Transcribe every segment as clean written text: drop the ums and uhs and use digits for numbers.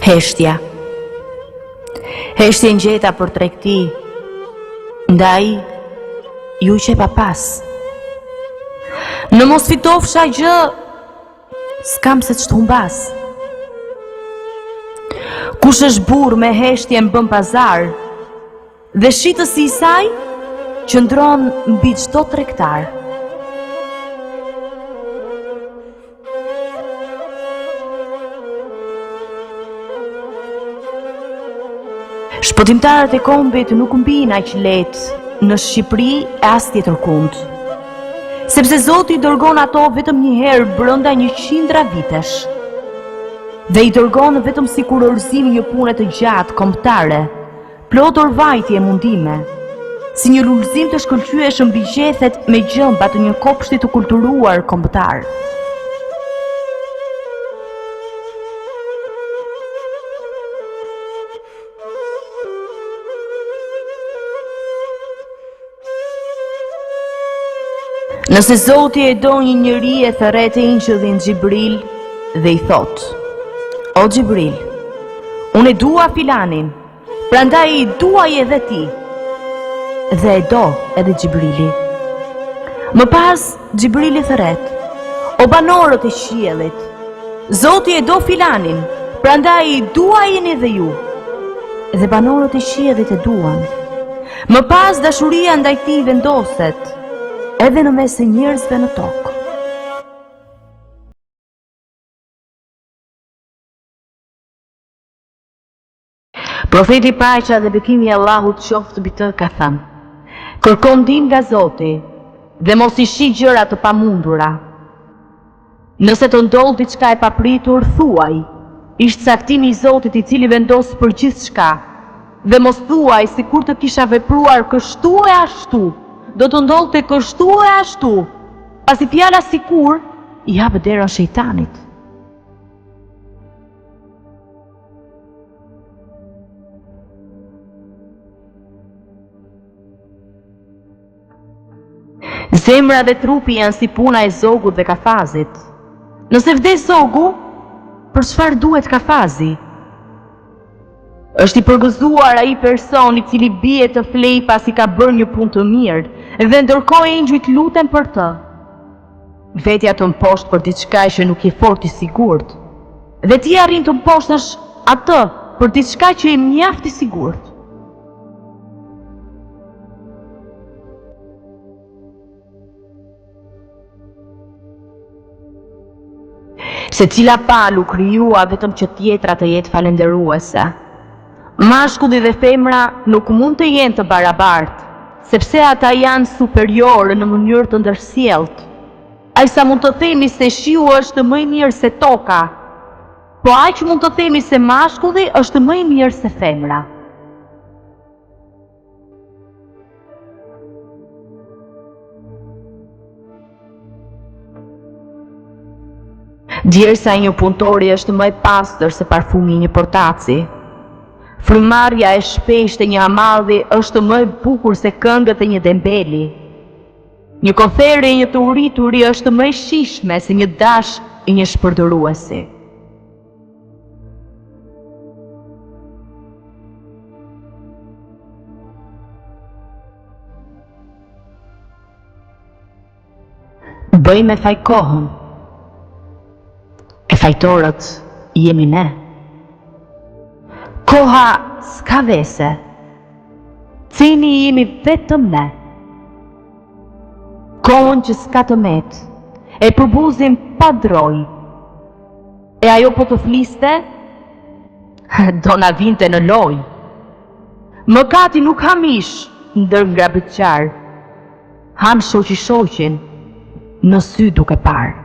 Heshtja. Heshtje ngjeta për tregti, ndaj ju që pa pas. Në mos fitofsha gjë, s'kam se ç'të humbas. Kush është burr me heshtje m'bën pazar, dhe shitësi i saj qëndron mbi çdo tregtar. Shpëtimtarët e kombit nuk mbijnë aq lehtë në Shqipëri e as tjetër kund, sepse Zoti i dërgon ato vetëm një herë brenda 100 vitesh, dhe i dërgon vetëm si kurorëzim një pune të gjatë kombëtare, plot orvajtje e mundime, si një lullëzim të shkëlqyeshëm mbi gjethet me gjëmba të një kopshti të kulturuar kombëtar. Nëse Zoti e do një njeri e thërret e ingjëllin Xhibril dhe i thot: O Xhibril, unë e dua filanin, prandaj i duaj edhe ti. Dhe e do edhe Xhibrili. Më pas Xhibrili thërret: O banorët e qiellit, Zoti e do filanin, prandaj i duajini edhe ju. Dhe banorët e qiellit e duan. Më pas dashuria ndaj tij vendoset edhe në mes e njerëzve në tokë. Profeti paqja dhe bekimi i Allahut qoftë mbi të ka thënë: Kërko ndihmë nga Zoti dhe mos i shih gjëra të pamundura. Nëse të ndodh diçka e papritur, thuaj: Ishte caktimi i Zotit i cili vendos për gjithçka. Dhe mos thuaj si kur të kisha vepruar kështu e ashtu, do të ndodhte kështu e ashtu, pasi fjala sikur i hap derën shejtanit. Zemra dhe trupi janë si puna e zogut dhe kafazit. Nëse vdes zogu, për çfarë duhet kafazi? Është i përgëzuar ai person i cili bie të flej pasi ka bërë një punë të mirë, dhe ndërkohë engjëjt luten për të. Vetja të mposhtë për diçka që nuk je fort i sigurt, dhe ti arrin të mposhtësh atë për diçka që je mjaft i sigurt. Secila palë u krijua vetëm që tjetra të jetë falendëruese. Mashkulli dhe femra nuk mund të jenë të barabartë, sepse ata janë superior në mënyrë të ndërsjellët. Ai sa mund të themi se shiu është më i mirë se toka, po aq mund të themi se mashkulli është më i mirë se femra. Djersa e një punëtori është më e pastër se parfumi i një portaci. Frymarrja e shpeshtë e një amalli është më e bukur se këngët e një dembeli. Një konferë e një të urrituri është më e shijshme se një dash i një shpërdoruesi. Bëj me faj kohën. E fajtorët jemi ne. Koha s'ka vese. Cini jemi vetëm ne. Kohën që s'ka të met, e përbuzim pa droj. E ajo po të fliste, do na vinte në loj. Mëkati nuk ha mish, ndër ngrabëtqar. Han shoqin, në sy duke parë.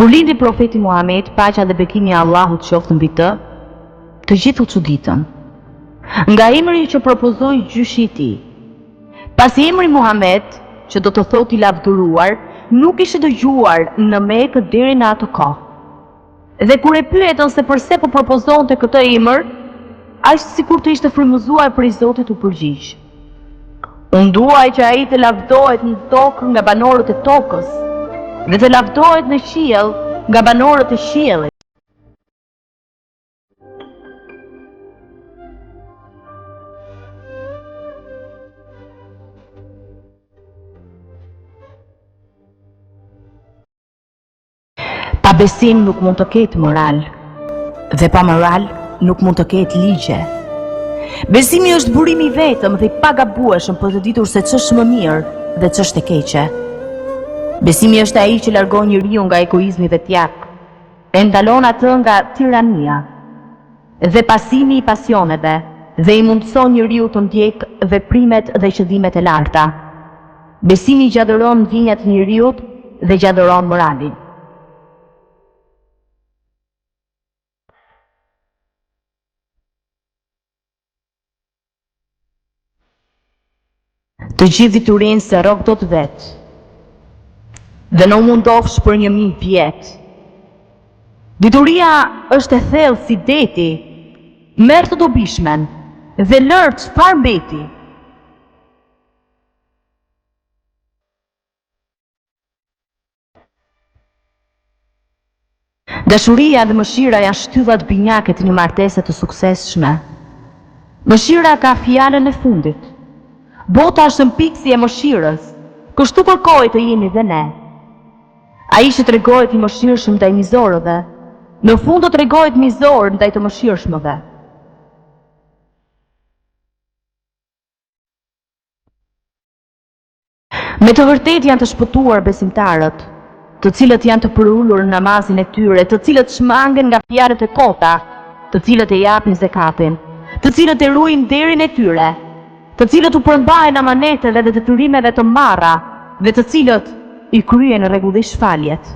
Kur lindi profeti Muhammed, paqja dhe bekimi i Allahut qoftë mbi të, të gjithë u çuditën. Nga emri që propozoi gjyshi i tij. Pasi emri Muhammed, që do të thotë i lavdëruar, nuk ishte dëgjuar në Mekë deri në atë kohë. Dhe kur e pyetën se pse po propozonte këtë emër, aq sikur të ishte frymëzuar prej Zotit u përgjigj: Unë duaj që ai të lavdohet në tokë nga banorët e tokës, dhe të lavdohet në qiell nga banorët e qiellit. Pa besim nuk mund të ketë moral, dhe pa moral nuk mund të ketë ligje. Besimi është burimi i vetëm dhe i pagabueshëm për të ditur se ç'është më mirë dhe ç'është e keqe. Besimi është ai që largon njeriu nga egoizmi dhe tjak, e ndalon atë nga tirania dhe pasimi i pasioneve, dhe i mundson njeriu të ndjekë veprimet dhe qëllimet e larta. Besimi gjallëron ndjenjat e njeriu dhe gjallëron moralin. Të gjithë diturinë se rrok do të vetë, dhe në mundofsh për 1000 vjetë. Dituria është e thellë si deti, merr të dobishmen, dhe lër çfarë mbeti. Dashuria dhe mëshira janë shtyllat binjake të një martese të suksesshme. Mëshira ka fjalën e fundit. Bota është mpiksi e mëshirës, kështu kërkoj të jemi dhe ne. Ai që tregohet i mëshirshëm ndaj mizorëve, në fund do tregohet mizor ndaj të mëshirshmëve. Me të vërtetë janë të shpëtuar besimtarët, të cilët janë të përullur në namazin e tyre, të cilët shmangen nga fjalët e kota, të cilët e japin zekatin, të cilët e ruajnë derin e tyre, të cilët u përmbahen amaneteve dhe detyrimeve të marra, dhe të cilët i kryen rregullisht faljet.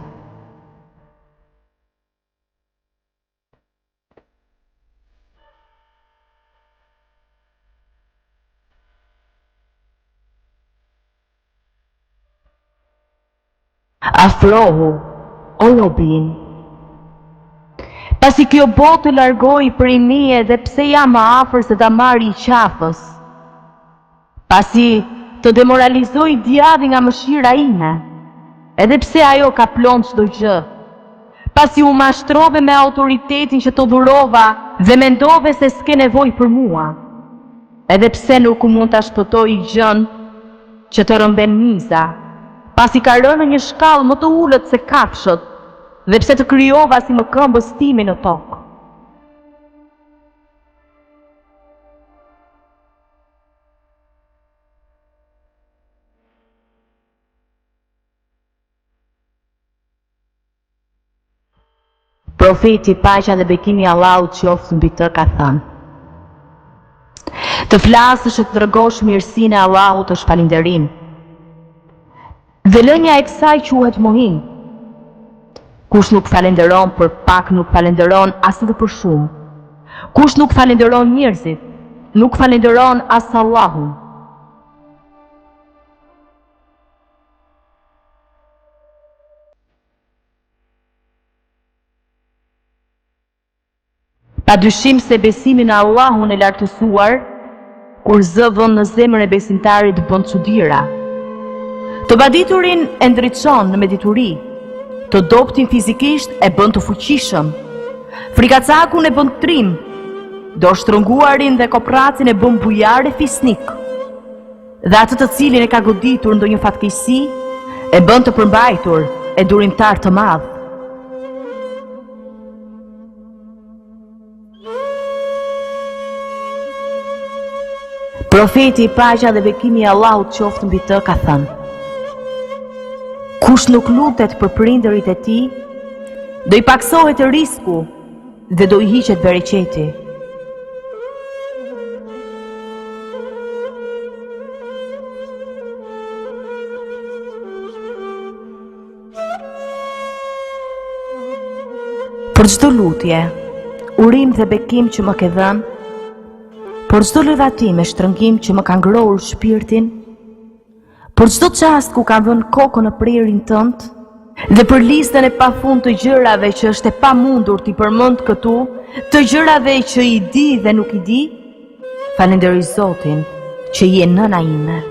Afrohu, o robin, pasi kjo botë të largoi prej meje dhe pse jam më afër se ta marri i qafës, pasi të demoralizoj djadhi nga mëshira ime, edhe pse ajo ka plonë çdo gjë, pasi u mashtrove me autoritetin që të dhurova dhe mendove se s'ke nevojë për mua, edhe pse nuk u mund ta shpëtoj gjën që të rëmben miza, pasi ka rënë në një shkallë më të ulët se kafshët, dhe pse të krijova si më këmbës time në tokë. Profeti, paqja dhe bekimi i Allahut qoftë mbi të, ka thënë: Të flasësh e të tregosh mirësinë e Allahut është falënderim, dhe lënia e kësaj quhet mohim. Kush nuk falenderon për pak nuk falenderon as edhe për shumë. Kush nuk falenderon njerëzit, nuk falenderon as Allahun. Pa dyshim se besimi në Allahun e lartësuar, kur zë vën në zemrën e besimtarit bën çuditëra. Të paditurin e ndriçon në medituri, të dobtin fizikisht e bën të fuqishëm, frikacakun e bën trim, do shtrënguarin dhe kopracin e bën bujar e fisnik, dhe atë të cilin e ka goditur ndonjë fatkeqësi e bën të përmbajtur e durimtar të madh. Profeti, paqja dhe bekimi i Allahut qoftë mbi të, ka thënë: Kush nuk lutet për prindërit e tij, do i paksohet risku dhe do i hiqet bereqeti. për çdo lutje, urim dhe bekim që më ke dhënë, për çdo lëvizje me shtrëngim që më ka ngrohur shpirtin, për çdo çast ku kam vënë kokën në prerin tënd, dhe për listën e pafund të gjërave që është e pamundur t'i përmend këtu, të gjërave që i di dhe nuk i di. Falenderoj Zotin që je nëna ime.